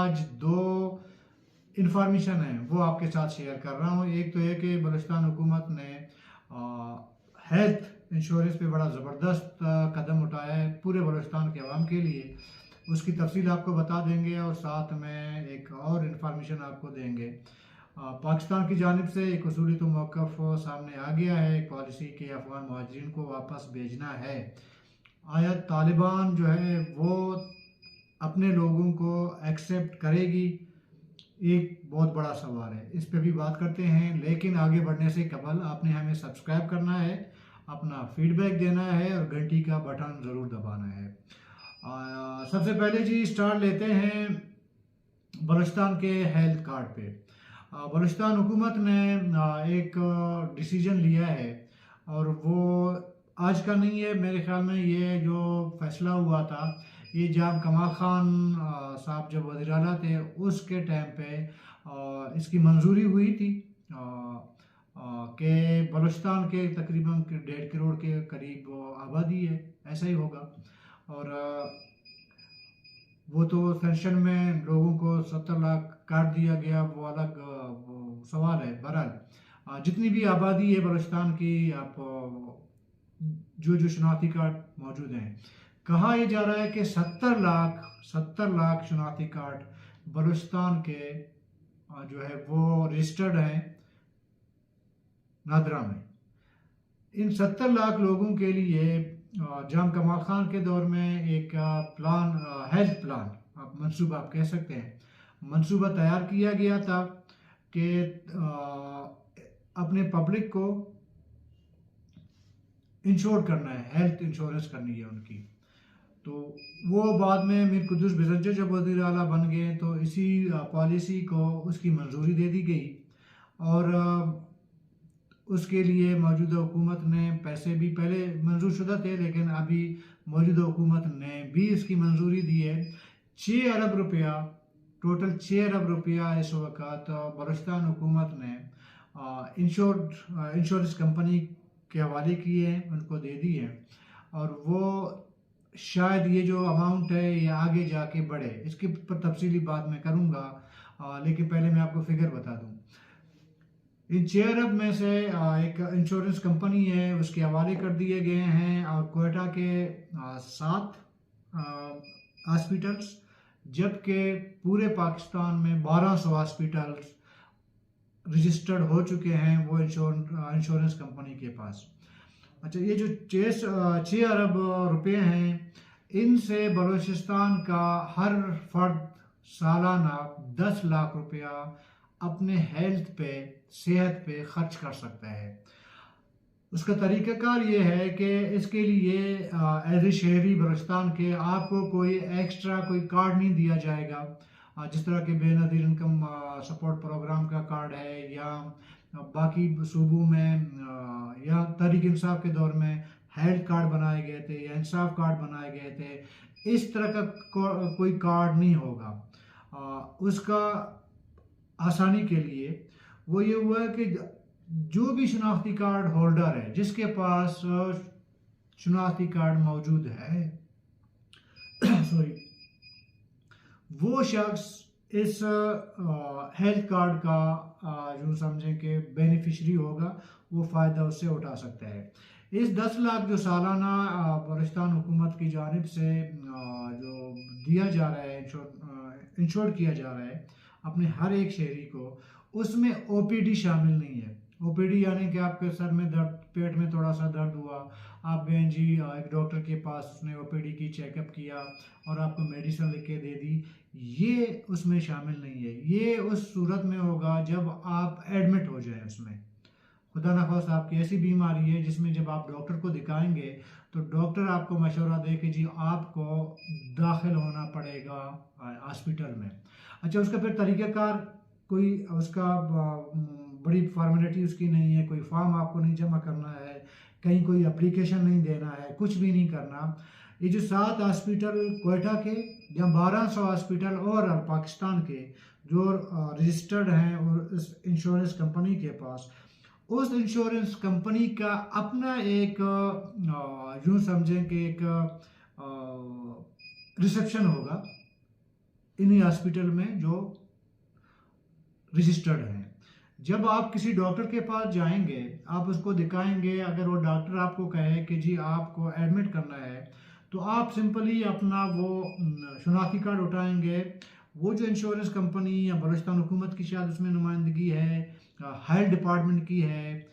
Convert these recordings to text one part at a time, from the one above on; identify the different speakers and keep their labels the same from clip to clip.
Speaker 1: आज दो इंफॉर्मेशन है वो आपके साथ शेयर कर रहा हूँ। एक तो है कि बलूचिस्तान हुकूमत ने हेल्थ इंश्योरेंस पे बड़ा ज़बरदस्त कदम उठाया है पूरे बलूचिस्तान के अवाम के लिए। उसकी तफसील आपको बता देंगे और साथ में एक और इन्फॉर्मेशन आपको देंगे। पाकिस्तान की जानिब से एक उसूली तो मौक़िफ़ सामने आ गया है, एक पॉलिसी के अफ़गान मुहाजिरीन को वापस भेजना है। आया तालिबान जो है वो अपने लोगों को एक्सेप्ट करेगी, एक बहुत बड़ा सवाल है, इस पे भी बात करते हैं। लेकिन आगे बढ़ने से कबल आपने हमें सब्सक्राइब करना है, अपना फीडबैक देना है और घंटी का बटन ज़रूर दबाना है। सबसे पहले जी स्टार्ट लेते हैं बलूचिस्तान के हेल्थ कार्ड पे। बलूचिस्तान हुकूमत ने एक डिसीजन लिया है और वो आज का नहीं है, मेरे ख्याल में ये जो फैसला हुआ था ये जब कमाल खान साहब जब वज़ीर आला थे उसके टाइम पे इसकी मंजूरी हुई थी कि बलूचिस्तान के तकरीबन 1.5 करोड़ के करीब आबादी है, ऐसा ही होगा। और वो तो सेंशन में लोगों को 70 लाख काट दिया गया, वो अलग वो सवाल है। बहरहाल जितनी भी आबादी है बलूचिस्तान की, आप जो शनाख्ती कार्ड मौजूद हैं, कहा यह जा रहा है कि 70 लाख शनाख्ती कार्ड बलूचिस्तान के जो है वो रजिस्टर्ड हैं नादरा में। इन 70 लाख लोगों के लिए जहां कमाल खान के दौर में एक प्लान, हेल्थ प्लान आप मंसूबा आप कह सकते हैं, मंसूबा तैयार किया गया था कि अपने पब्लिक को इंश्योर करना है, हेल्थ इंश्योरेंस करनी है उनकी। तो वो बाद में मीर कुद्दूस बेजंजे जब वज़ीर आला बन गए तो इसी पॉलिसी को उसकी मंजूरी दे दी गई और उसके लिए मौजूदा हुकूमत ने पैसे भी पहले मंजूर शुदा थे, लेकिन अभी मौजूदा हुकूमत ने भी इसकी मंजूरी दी है। 6 अरब रुपया, टोटल 6 अरब रुपया इस वक्त बलूचिस्तान हुकूमत ने इंश्योरेंस कंपनी के हवाले किए हैं, उनको दे दी है। और वो शायद ये जो अमाउंट है ये आगे जाके बढ़े, इसके पर तफसीली बात मैं करूँगा, लेकिन पहले मैं आपको फिगर बता दूँ। इन 6 अरब में से एक इंश्योरेंस कंपनी है उसके हवाले कर दिए गए हैं और क्वेटा के 7 हॉस्पिटल्स, जबकि पूरे पाकिस्तान में 1200 हॉस्पिटल्स रजिस्टर्ड हो चुके हैं वो इंश्योरेंस कंपनी के पास। अच्छा, ये जो 6 अरब रुपए हैं, इनसे बलूचिस्तान का हर फर्द सालाना 10 लाख रुपया अपने हेल्थ पे, सेहत पे खर्च कर सकता है। उसका तरीक़ाकार ये है कि इसके लिए एज ए शहरी बलूचिस्तान के आपको कोई एक्स्ट्रा कोई कार्ड नहीं दिया जाएगा, जिस तरह के बेनज़ीर इनकम सपोर्ट प्रोग्राम का कार्ड है या बाकी सूबों में या तहरीक इंसाफ के दौर में हेल्थ कार्ड बनाए गए थे या इंसाफ कार्ड बनाए गए थे। इस तरह का कोई कार्ड नहीं होगा। उसका आसानी के लिए वो ये हुआ है कि जो भी शनाख्ती कार्ड होल्डर है जिसके पास शनाख्ती कार्ड मौजूद है सॉरी, वो शख्स इस हेल्थ कार्ड का जो समझें कि बेनिफिशरी होगा, वो फ़ायदा उससे उठा सकता है। इस 10 लाख जो सालाना बलूचिस्तान हुकूमत की जानिब से जो दिया जा रहा है, इंश्योर किया जा रहा है अपने हर एक शहरी को, उसमें ओपीडी शामिल नहीं है। ओपीडी यानी कि आपके सर में दर्द, पेट में थोड़ा सा दर्द हुआ, आप गए जी एक डॉक्टर के पास, उसने ओपीडी की, चेकअप किया और आपको मेडिसिन लिख के दे दी, ये उसमें शामिल नहीं है। ये उस सूरत में होगा जब आप एडमिट हो जाए, उसमें खुदा न खास्ता आपकी ऐसी बीमारी है जिसमें जब आप डॉक्टर को दिखाएंगे तो डॉक्टर आपको मशवरा दे कि जी आपको दाखिल होना पड़ेगा हॉस्पिटल में। अच्छा, उसका फिर तरीक़ाकार कोई उसका बड़ी फॉर्मेलिटी उसकी नहीं है, कोई फॉर्म आपको नहीं जमा करना है, कहीं कोई एप्लीकेशन नहीं देना है, कुछ भी नहीं करना। ये जो 7 हॉस्पिटल क्वेटा के या 1200 हॉस्पिटल और पाकिस्तान के जो रजिस्टर्ड हैं और इस इंश्योरेंस कंपनी के पास, उस इंश्योरेंस कंपनी का अपना एक यूँ समझें कि एक रिसेप्शन होगा इन्हीं हॉस्पिटल में जो रजिस्टर्ड हैं। जब आप किसी डॉक्टर के पास जाएंगे, आप उसको दिखाएंगे, अगर वो डॉक्टर आपको कहे कि जी आपको एडमिट करना है, तो आप सिंपली अपना वो शनाख्ती कार्ड उठाएंगे। वो जो इंश्योरेंस कंपनी या बलूचिस्तान हुकूमत की शायद उसमें नुमाइंदगी है, हेल्थ डिपार्टमेंट की है,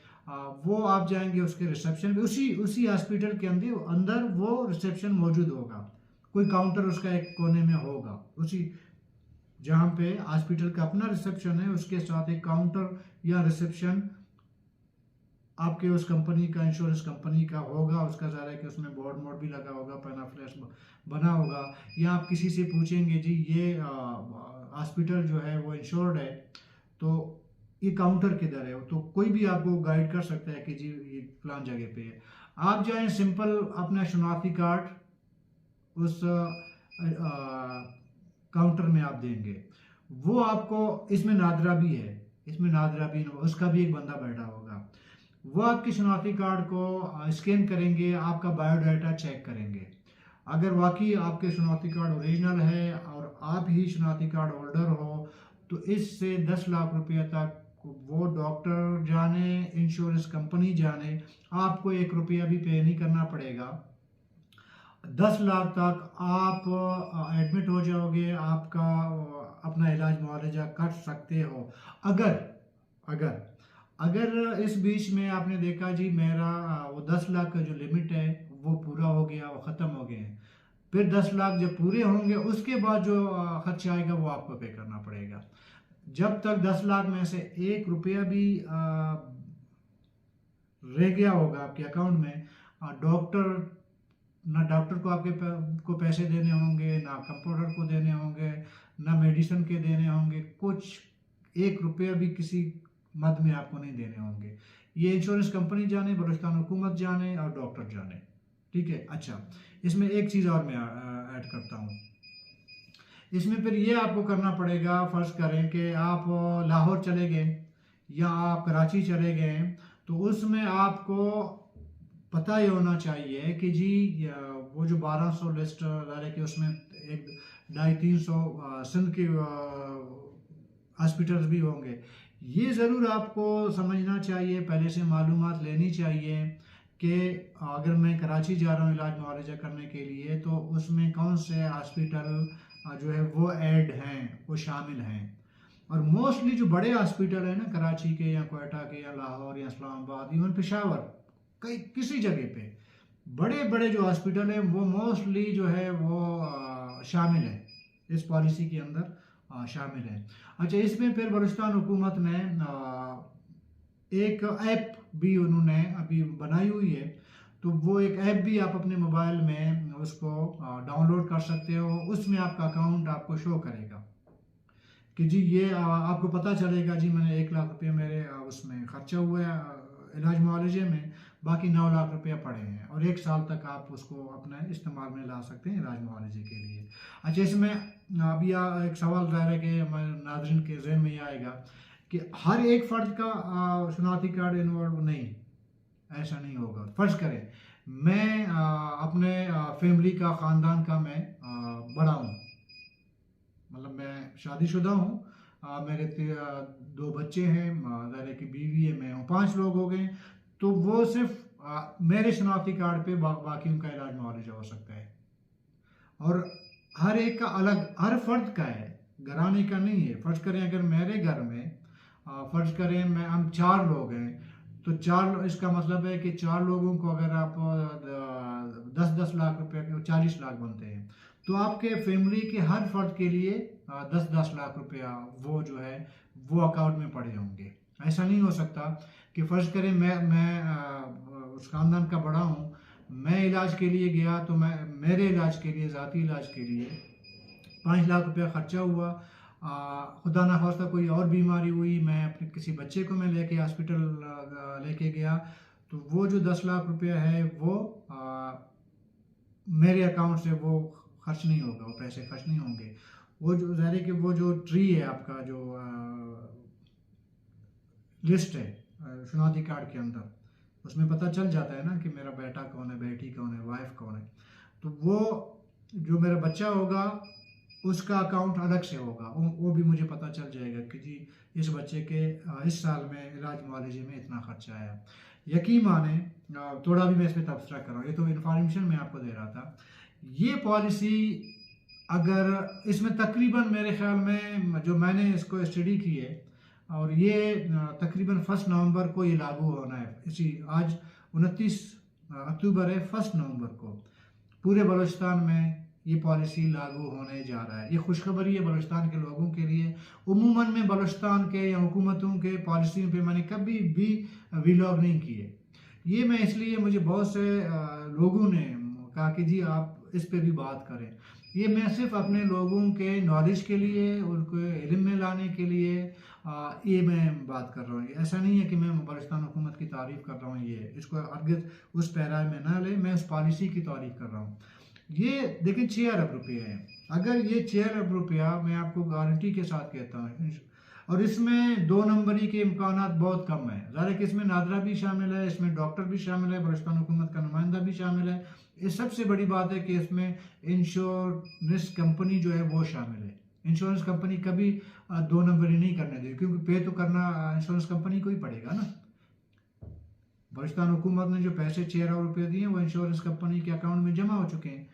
Speaker 1: वो आप जाएंगे उसके रिसेप्शन पे, उसी उसी हॉस्पिटल के अंदर अंदर वो रिसेप्शन मौजूद होगा। कोई काउंटर उसका एक कोने में होगा, उसी जहाँ पे हॉस्पिटल का अपना रिसेप्शन है उसके साथ एक काउंटर या रिसेप्शन आपके उस कंपनी का, इंश्योरेंस कंपनी का होगा। उसका ज़ाहिर है कि उसमें बोर्ड मोड भी लगा होगा, पैनाफ्लेक्स बना होगा। या आप किसी से पूछेंगे जी ये हॉस्पिटल जो है वो इंश्योर्ड है, तो ये काउंटर किधर है, तो कोई भी आपको गाइड कर सकता है कि जी ये फलान जगह पे है। आप जाएं, सिंपल अपना शनाख्ती कार्ड उस काउंटर में आप देंगे, वो आपको, इसमें नादरा भी है, इसमें नादरा भी, उसका भी एक बंदा बैठा होगा, वो आपके शनाख्ती कार्ड को स्कैन करेंगे, आपका बायोडाटा चेक करेंगे। अगर वाकई आपके शनाख्ती कार्ड ओरिजिनल है और आप ही शनाख्ती कार्ड होल्डर हो, तो इससे 10 लाख रुपये तक वो डॉक्टर जाने, इंश्योरेंस कंपनी जाने, आपको 1 रुपया भी पे नहीं करना पड़ेगा। 10 लाख तक आप एडमिट हो जाओगे, आपका अपना इलाज मुआवजा कर सकते हो। अगर अगर अगर इस बीच में आपने देखा जी मेरा वो 10 लाख का जो लिमिट है वो पूरा हो गया, वो ख़त्म हो गए हैं, फिर 10 लाख जब पूरे होंगे उसके बाद जो खर्चा आएगा वो आपको पे करना पड़ेगा। जब तक 10 लाख में से 1 रुपया भी रह गया होगा आपके अकाउंट में, डॉक्टर, ना डॉक्टर को को पैसे देने होंगे, ना कंपाउंडर को देने होंगे, ना मेडिसिन के देने होंगे, कुछ 1 रुपया भी किसी मद में आपको नहीं देने होंगे। ये इंश्योरेंस कंपनी जाने, बलूचिस्तान हुकूमत जाने और डॉक्टर जाने। ठीक है। अच्छा, इसमें एक चीज़ और मैं ऐड करता हूँ। इसमें फिर ये आपको करना पड़ेगा, फ़र्ज़ करें कि आप लाहौर चले गए या आप कराची चले गए, तो उसमें आपको पता ही होना चाहिए कि जी वो जो 1200 लिस्ट डाले कि उसमें 1-250-300 सिंध के हॉस्पिटल्स भी होंगे। ये ज़रूर आपको समझना चाहिए, पहले से मालूमात लेनी चाहिए कि अगर मैं कराची जा रहा हूँ इलाज मुआवजा करने के लिए, तो उसमें कौन से हॉस्पिटल जो है वो ऐड हैं, वो शामिल हैं। और मोस्टली जो बड़े हॉस्पिटल हैं ना, कराची के या कोयटा के या लाहौर या इस्लामाबाद, इवन पेशावर, कई किसी जगह पे बड़े बड़े जो हॉस्पिटल हैं वो मोस्टली जो है वो शामिल है, इस पॉलिसी के अंदर शामिल है। अच्छा, इसमें फिर बलूचिस्तान हुकूमत ने एक ऐप भी उन्होंने अभी बनाई हुई है, तो वो एक ऐप भी आप अपने मोबाइल में उसको डाउनलोड कर सकते हो। उसमें आपका अकाउंट आपको शो करेगा कि जी ये आपको पता चलेगा जी मैंने 1 लाख रुपये मेरे उसमें खर्चा हुआ है इलाज मुआवजे में, बाकी 9 लाख रुपया पड़े हैं, और 1 साल तक आप उसको अपने इस्तेमाल में ला सकते हैं इलाज मुआवजे के लिए। अच्छा, इसमें अभी एक सवाल ज़ाहिर है कि हमारे नाज़रीन के ज़हन में ये आएगा कि हर एक फ़र्द का शनाख्ती कार्ड इन्वॉल्व नहीं, ऐसा नहीं होगा। फ़र्ज़ करें मैं अपने फैमिली का, ख़ानदान का मैं बड़ा हूँ, मतलब मैं शादीशुदा हूँ, मेरे 2 बच्चे हैं, ज़ाहिर है कि बीवी है, मैं हूँ, 5 लोग हो गए, तो वो सिर्फ मेरे शनाख्ती कार्ड पे बाकियों का इलाज मुआवजा हो सकता है। और हर एक का अलग, हर फर्द का है, घराने का नहीं है। फ़र्ज़ करें अगर मेरे घर में फ़र्ज़ करें हम 4 लोग हैं, तो 4, इसका मतलब है कि 4 लोगों को अगर आप 10-10 लाख रुपए के 40 लाख बनते हैं, तो आपके फैमिली के हर फर्द के लिए 10-10 लाख रुपया वो जो है वो अकाउंट में पड़े होंगे। ऐसा नहीं हो सकता कि फ़र्ज़ करें मैं उस ख़ानदान का बड़ा हूँ, मैं इलाज के लिए गया, तो मैं मेरे इलाज के लिए, ज़ाती इलाज के लिए 5 लाख रुपया ख़र्चा हुआ, खुदा ना खास्ता कोई और बीमारी हुई, मैं अपने किसी बच्चे को मैं लेके हॉस्पिटल लेके गया, तो वो जो 10 लाख रुपया है वो मेरे अकाउंट से वो खर्च नहीं होगा, वो पैसे खर्च नहीं होंगे। वो जो ज़ाहिर है कि वो जो ट्री है आपका, जो लिस्ट है शनाख्ती कार्ड के अंदर, उसमें पता चल जाता है ना कि मेरा बेटा कौन है, बेटी कौन है, वाइफ कौन है। तो वो जो मेरा बच्चा होगा उसका अकाउंट अलग से होगा, वो भी मुझे पता चल जाएगा कि जी इस बच्चे के इस साल में इलाज मुआलजे में इतना खर्चा आया। यकीन माने, थोड़ा भी मैं इस पर तबसरा कर रहा हूँ, ये तो इन्फॉर्मेशन मैं आपको दे रहा था। ये पॉलिसी अगर इसमें तकरीबन मेरे ख्याल में जो मैंने इसको स्टडी की है, और ये तकरीबन 1 नवंबर को ये लागू होना है। इसी आज 29 अक्टूबर है, 1 नवंबर को पूरे बलूचिस्तान में ये पॉलिसी लागू होने जा रहा है। ये खुशखबरी है बलूचिस्तान के लोगों के लिए। उमूमन में बलूचिस्तान के या हुकूमतों के पॉलिसी पे मैंने कभी भी व्लॉग नहीं किए। ये मैं इसलिए, मुझे बहुत से लोगों ने कहा कि जी आप इस पे भी बात करें। ये मैं सिर्फ अपने लोगों के नॉलेज के लिए, उनको इल्म में लाने के लिए ये मैं बात कर रहा हूँ। ऐसा नहीं है कि मैं बलूचिस्तान हुकूमत की तारीफ कर रहा हूँ, ये इसको हरगिज़ उस पैरा में ना ले, मैं उस पॉलिसी की तारीफ कर रहा हूँ। ये देखिए 6 अरब रुपये है। अगर ये 6 अरब रुपया, मैं आपको गारंटी के साथ कहता हूँ, और इसमें 2 नंबरी के इम्कानात बहुत कम है। ज़ाहिर है कि इसमें नादरा भी शामिल है, इसमें डॉक्टर भी शामिल है, बलूचिस्तान हुकूमत का नुमाइंदा भी शामिल है। ये सबसे बड़ी बात है कि इसमें इंश्योरेंस कंपनी जो है वो शामिल है। इंश्योरेंस कंपनी कभी 2 नंबरी नहीं करने देगी, क्योंकि पे तो करना इंश्योरेंस कंपनी को ही पड़ेगा ना। बलूचिस्तान हुकूमत ने जो पैसे 6 अरब रुपये दिए वो इंश्योरेंस कंपनी के अकाउंट में जमा हो चुके हैं।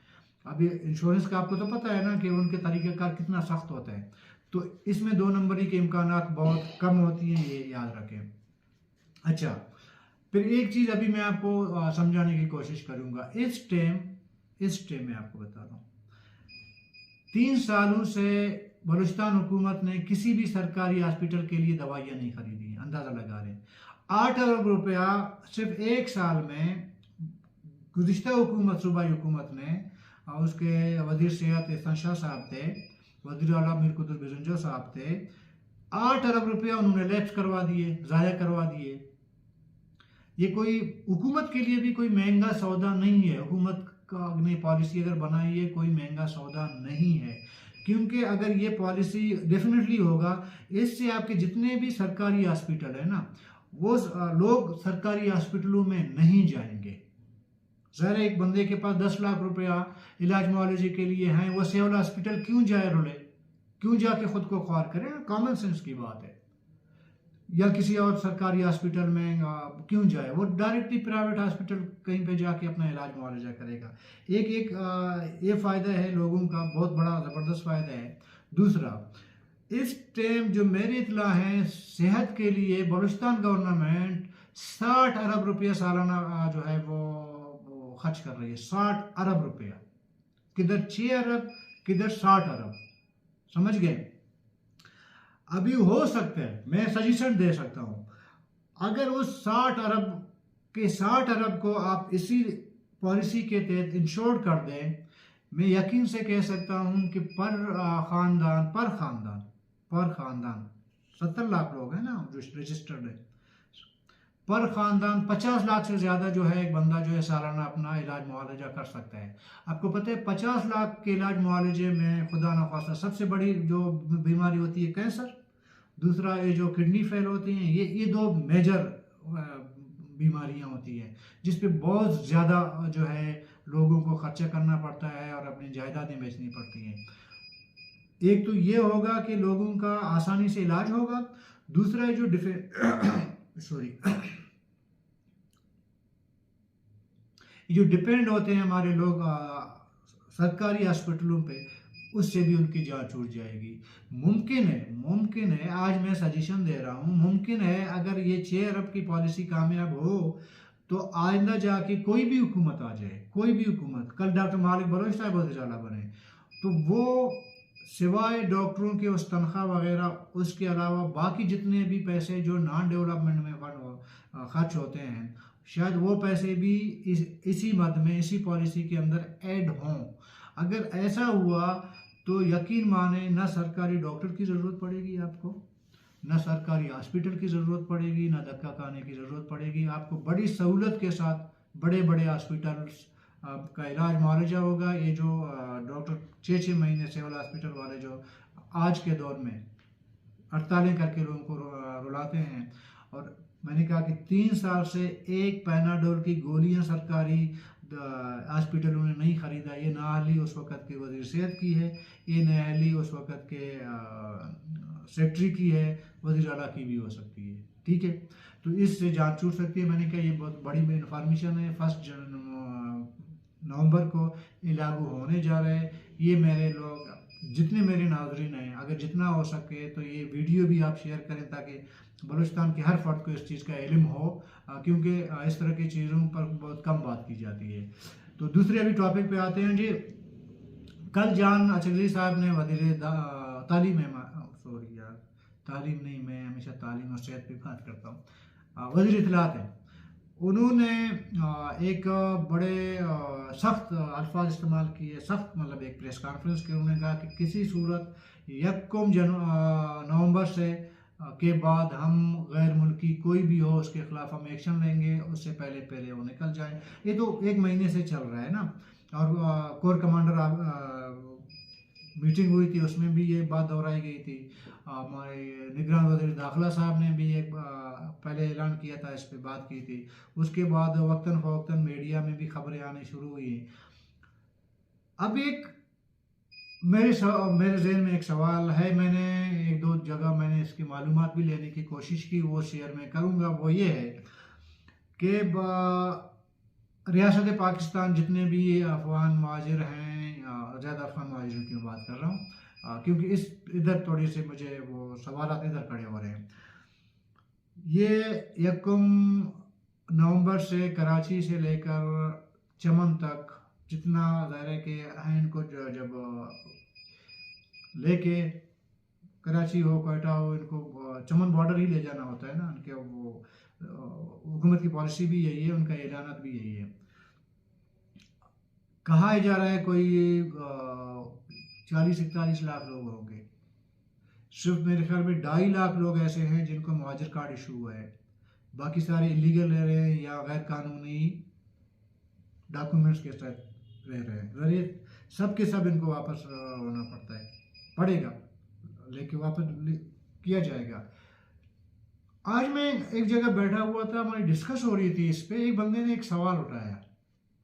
Speaker 1: अभी इंश्योरेंस का आपको तो पता है ना कि उनके तरीक़ेकार कितना सख्त होता है, तो इसमें 2 नंबरी के इम्कानात बहुत कम होती हैं, ये याद रखें। अच्छा, फिर एक चीज़ अभी मैं आपको समझाने की कोशिश करूँगा। इस टाइम मैं आपको बता रहा हूँ, 3 सालों से बलूचिस्तान हुकूमत ने किसी भी सरकारी हॉस्पिटल के लिए दवाइयाँ नहीं खरीदी। अंदाज़ा लगा लें, 8 अरब रुपया सिर्फ 1 साल में गुज़िश्ता हुकूमत, सूबाई हुकूमत ने, उसके वज़ीर सेहत एहसान शाह साहब थे, वज़ीर आला मीर कुतुब बेजंजा साहब थे, 8 अरब रुपया उन्होंने लैप्स करवा दिए, ज़ाया करवा दिए। ये कोई हुकूमत के लिए भी कोई महंगा सौदा नहीं है। हुकूमत का ने पॉलिसी अगर बनाई है, कोई महंगा सौदा नहीं है, क्योंकि अगर ये पॉलिसी डेफिनेटली होगा, इससे आपके जितने भी सरकारी हॉस्पिटल है ना, वो लोग सरकारी हॉस्पिटलों में नहीं जाएंगे। ज़ाहिर एक बंदे के पास 10 लाख रुपया इलाज मुआलजे के लिए हैं, वो सिविल हॉस्पिटल क्यों जाए रोले, क्यों जाके खुद को ख्वार करें? कॉमन सेंस की बात है। या किसी और सरकारी हॉस्पिटल में क्यों जाए, वो डायरेक्टली प्राइवेट हॉस्पिटल कहीं पे जाके अपना इलाज मुआवजा करेगा। ये फ़ायदा है लोगों का, बहुत बड़ा ज़बरदस्त फ़ायदा है। दूसरा, इस टाइम जो मेरी इतला है, सेहत के लिए बलूचिस्तान गवर्नमेंट 60 अरब रुपया सालाना जो है वो खर्च कर रही है। 60 अरब रुपया, किधर 6 अरब किधर 60 अरब, समझ गए? अभी हो सकता है, मैं सजेशन दे सकता हूँ, अगर उस 60 अरब के 60 अरब को आप इसी पॉलिसी के तहत इंश्योर कर दें, मैं यकीन से कह सकता हूँ कि पर खानदान 70 लाख लोग हैं ना जो रजिस्टर्ड है, पर खानदान 50 लाख से ज़्यादा जो है एक बंदा जो है सालाना अपना इलाज मुआवजा कर सकता है। आपको पता है 50 लाख के इलाज मुआवजे में खुदा न खास्ता सबसे बड़ी जो बीमारी होती है कैंसर, दूसरा ये जो किडनी फेल होती हैं, ये 2 मेजर बीमारियां होती हैं जिस पे बहुत ज़्यादा जो है लोगों को खर्चा करना पड़ता है और अपनी जायदादें बेचनी पड़ती हैं। एक तो ये होगा कि लोगों का आसानी से इलाज होगा, दूसरा है जो डिपेंड होते हैं हमारे लोग सरकारी हॉस्पिटलों पे, उससे भी उनकी जान छूट जाएगी। मुमकिन है, आज मैं सजेशन दे रहा हूँ, मुमकिन है अगर ये 6 अरब की पॉलिसी कामयाब हो तो आइंदा जाके कोई भी हुकूमत आ जाए, कोई भी हुकूमत, कल डॉक्टर मालिक बलोच साहब वज़ीर-ए-आला बने, तो वो सिवाय डॉक्टरों के उस तनख्वाह वगैरह, उसके अलावा बाकी जितने भी पैसे जो नॉन डेवलपमेंट में खर्च होते हैं, शायद वो पैसे भी इसी मद में, इसी पॉलिसी के अंदर ऐड हों। अगर ऐसा हुआ तो यकीन माने, ना सरकारी डॉक्टर की ज़रूरत पड़ेगी आपको, ना सरकारी हॉस्पिटल की ज़रूरत पड़ेगी, ना धक्का खाने की ज़रूरत पड़ेगी। आपको बड़ी सहूलत के साथ बड़े बड़े हॉस्पिटल्स का इलाज मुआवजा होगा। ये जो डॉक्टर 6-6 महीने सिविल हॉस्पिटल वाले जो आज के दौर में हड़तालें करके लोगों को रुलाते हैं, और मैंने कहा कि 3 साल से एक पैनाडोल की गोलियां सरकारी हॉस्पिटल उन्होंने नहीं ख़रीदा। ये नाअहली उस वक़्त के वज़ीर सेहत की है, ये नाअहली उस वक़्त के सेक्रेटरी की है, वज़ीर आला की भी हो सकती है। ठीक है, तो इससे जान छूट सकती है। मैंने कहा ये बहुत बड़ी इन्फॉर्मेशन है। 1 नवंबर को ये लागू होने जा रहे हैं। ये मेरे लोग जितने मेरे नाज़रीन हैं, अगर जितना हो सके तो ये वीडियो भी आप शेयर करें ताकि बलूचिस्तान के हर फर्द को इस चीज़ का इल्म हो, क्योंकि इस तरह की चीज़ों पर बहुत कम बात की जाती है। तो दूसरे अभी टॉपिक पे आते हैं जी। कल जान अचगरी साहब ने वज़ीर तालीम सॉरी यार तालीम नहीं, मैं हमेशा तालीम और सेहत पे बात करता हूँ। वज़ीर इत्तलात है, उन्होंने एक बड़े सख्त अल्फाज इस्तेमाल किए, सख्त मतलब एक प्रेस कॉन्फ्रेंस की। उन्होंने कहा कि किसी सूरत 1 नवंबर से के बाद हम गैर मुल्की कोई भी हो उसके ख़िलाफ़ हम एक्शन लेंगे, उससे पहले पहले वो निकल जाए। ये तो 1 महीने से चल रहा है ना। और कोर कमांडर मीटिंग हुई थी, उसमें भी ये बात दोहराई गई थी। हमारे निगरान वज़ीर दाखिला साहब ने भी एक पहले ऐलान किया था, इस पर बात की थी। उसके बाद वक्तन फ़वक्तन मीडिया में भी खबरें आनी शुरू हुई। अब एक मेरे जहन में एक सवाल है, मैंने 1-2 जगह मैंने इसकी मालूमात भी लेने की कोशिश की, वो शेयर मैं करूँगा। वो ये है कि रियासत पाकिस्तान जितने भी अफगान महाजिर हैं, ज़्यादा अफगान महाजिरों की बात कर रहा हूँ, क्योंकि इधर थोड़ी से मुझे वो सवालात इधर खड़े हो रहे हैं। ये 1 नवंबर से कराची से लेकर चमन तक जितना दायरे के हैं, इनको जब लेके कराची हो कोयटा हो, इनको चमन बॉर्डर ही ले जाना होता है ना। उनके वो हुकूमत की पॉलिसी भी यही है, उनका ऐलानात भी यही है। कहा जा रहा है कोई 40-41 लाख लोग होंगे। सिर्फ मेरे ख्याल में 2.5 लाख लोग ऐसे हैं जिनको मुहाजिर कार्ड इशू हुआ है, बाकी सारे इलीगल रह रहे हैं या गैर कानूनी डॉक्यूमेंट्स के साथ रह रहे हैं। अरे सब के सब इनको वापस होना पड़ेगा, लेके वापस किया जाएगा। आज मैं एक जगह बैठा हुआ था, हमारी डिस्कस हो रही थी इस पे। एक बंदे ने एक सवाल उठाया,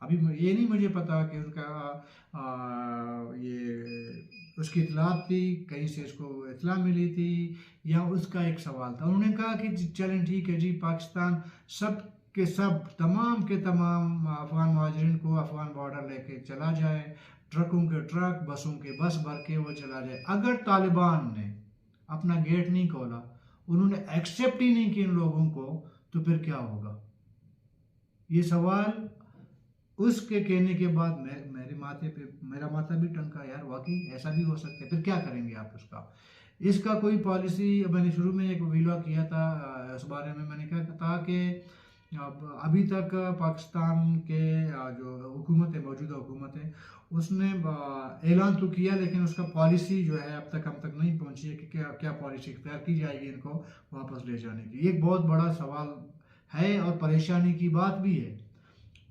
Speaker 1: अभी ये नहीं मुझे पता कि उसका ये उसकी इतलात थी, कहीं से इसको इतला मिली थी या उसका एक सवाल था। उन्होंने कहा कि चलें ठीक है जी, पाकिस्तान सब के सब तमाम के तमाम अफगान महाजरीन को अफगान बॉर्डर लेके चला जाए, ट्रकों के ट्रक, बसों के बस भर के वो चला जाए। अगर तालिबान ने अपना गेट नहीं खोला, उन्होंने एक्सेप्ट ही नहीं किया इन लोगों को, तो फिर क्या होगा? ये सवाल उसके कहने के बाद मेरा माथा भी टंका, यार वाकई ऐसा भी हो सकता है। फिर क्या करेंगे आप इसका कोई पॉलिसी? मैंने शुरू में एक वीडियो किया था इस बारे में। मैंने कहा था कि अभी तक पाकिस्तान के जो हुकूमत है, मौजूदा हुकूमत है, उसने ऐलान तो किया, लेकिन उसका पॉलिसी जो है अब तक हम तक नहीं पहुंची है कि क्या पॉलिसी इख्तियार की जाएगी इनको वापस ले जाने की। ये एक बहुत बड़ा सवाल है और परेशानी की बात भी है।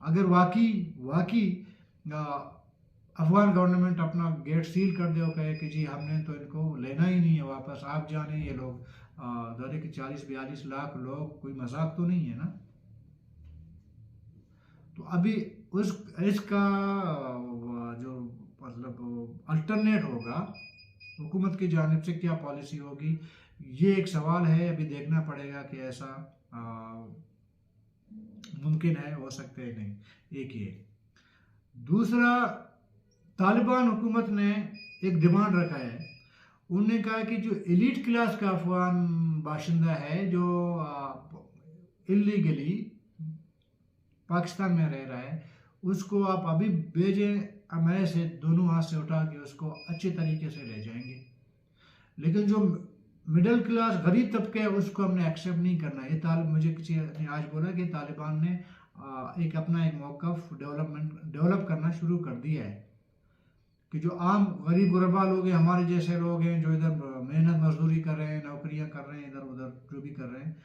Speaker 1: अगर वाकई अफगान गवर्नमेंट अपना गेट सील कर दे और कहे कि जी हमने तो इनको लेना ही नहीं है वापस, आप जाने, ये लोग दायरे के 40-42 लाख लोग कोई मजाक तो नहीं है ना। तो अभी इसका जो मतलब अल्टरनेट होगा, हुकूमत की जानिब से क्या पॉलिसी होगी, ये एक सवाल है। अभी देखना पड़ेगा कि ऐसा मुमकिन है, हो सकते है नहीं। एक ये। दूसरा, तालिबान हुकूमत ने एक डिमांड रखा है। उन्होंने कहा कि जो एलीट क्लास का अफगान बाशिंदा है, जो इलीगली पाकिस्तान में रह रहा है, उसको आप अभी भेजें, मैं से दोनों हाथ से उठा के उसको अच्छे तरीके से ले जाएंगे। लेकिन जो मिडिल क्लास गरीब तबके है, उसको हमने एक्सेप्ट नहीं करना। ये मुझे किसी ने आज बोला कि तालिबान ने एक अपना एक मौक़िफ़ डेवलप करना शुरू कर दिया है कि जो आम गरीब गुरबा लोग हैं, हमारे जैसे लोग हैं, जो इधर मेहनत मजदूरी कर रहे हैं, नौकरियां कर रहे हैं, इधर उधर जो भी कर रहे हैं,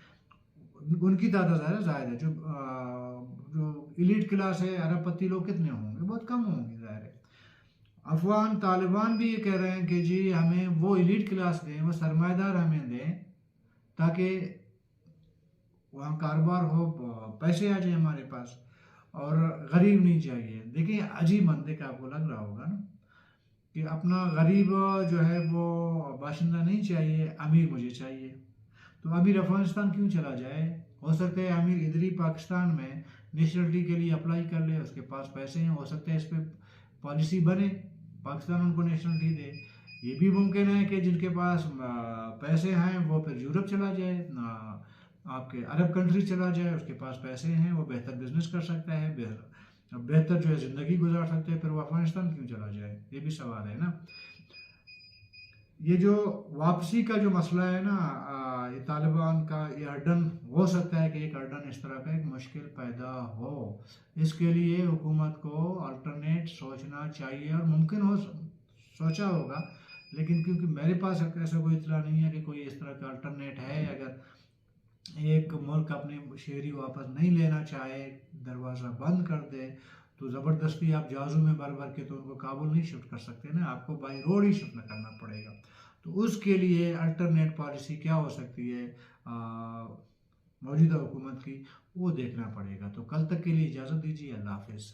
Speaker 1: उनकी तादाद ज़्यादा है। जो इलीट क्लास है, अरबपति लोग कितने होंगे? बहुत कम होंगे, ज़ाहिर है। अफगान तालिबान भी ये कह रहे हैं कि जी हमें वो इलीट क्लास दें, वो सरमाएदार हमें दें, ताकि वहाँ कारोबार हो, पैसे आ जाए हमारे पास। और गरीब नहीं चाहिए। देखिए अजीब मंदिर आपको लग रहा होगा ना कि अपना गरीब जो है वो बाशिंदा नहीं चाहिए, अमीर मुझे चाहिए। तो अमीर अफगानिस्तान क्यों चला जाए? हो सकता है अमीर इधर ही पाकिस्तान में नेशनलिटी के लिए अप्लाई कर ले, उसके पास पैसे हैं, हो सकता है इस पर पॉलिसी बने, पाकिस्तान उनको नेशनलिटी दे। ये भी मुमकिन है कि जिनके पास पैसे हैं वो फिर यूरोप चला जाए, आपके अरब कंट्री चला जाए, उसके पास पैसे हैं, वो बेहतर बिजनेस कर सकता है, बेहतर जो है ज़िंदगी गुजार सकते हैं, फिर वो अफगानिस्तान क्यों चला जाए? ये भी सवाल है ना। ये जो वापसी का जो मसला है ना, ये तालिबान का ये अर्डन, हो सकता है कि एक अर्डन इस तरह का एक मुश्किल पैदा हो। इसके लिए हुकूमत को अल्टरनेट सोचना चाहिए, और मुमकिन हो सोचा होगा, लेकिन क्योंकि मेरे पास ऐसा कोई इतला नहीं है कि कोई इस तरह का अल्टरनेट है। अगर एक मुल्क अपने शहरी वापस नहीं लेना चाहे, दरवाज़ा बंद कर दे, तो ज़बरदस्ती आप जहाज़ों में भर भर के तो उनको काबुल नहीं शिफ्ट कर सकते ना, आपको बाई रोड ही शिफ्ट करना पड़ेगा। तो उसके लिए अल्टरनेट पॉलिसी क्या हो सकती है मौजूदा हुकूमत की, वो देखना पड़ेगा। तो कल तक के लिए इजाज़त दीजिए, अल्लाह हाफिज़।